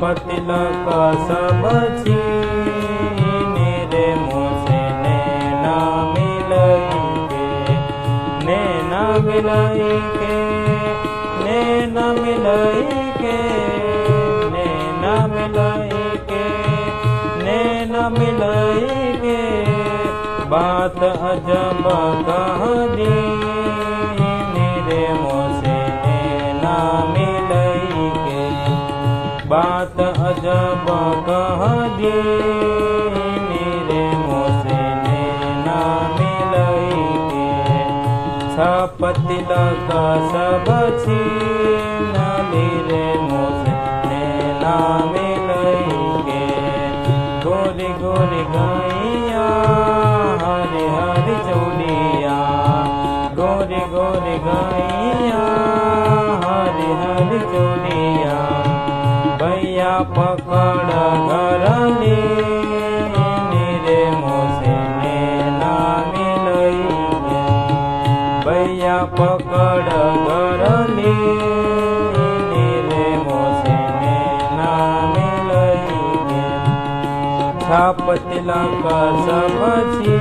पतिलक सब छीने रे मुझसे नैना मिलई के, नैना मिलई के, नैना मिलई के, नैना मिलई के, नैना मिलई के। बात अजब कह दी रे मुझसे नैना मिलई के, बात अजब कह दी रे मुझसे नैना मिलई के। छप तिलक सब छीन रे मुझसे नैना मिलई के। गोरी गोरी गैया हरे हरे चौड़िया, गोरी गोरी गैया हरे हरे चौड़िया। भैया पकड़ घरली रे मुझसे नैना मिलई के, भैया पकड़ घरली रे मुझसे नैना मिलई के। छाप तिलक सब छी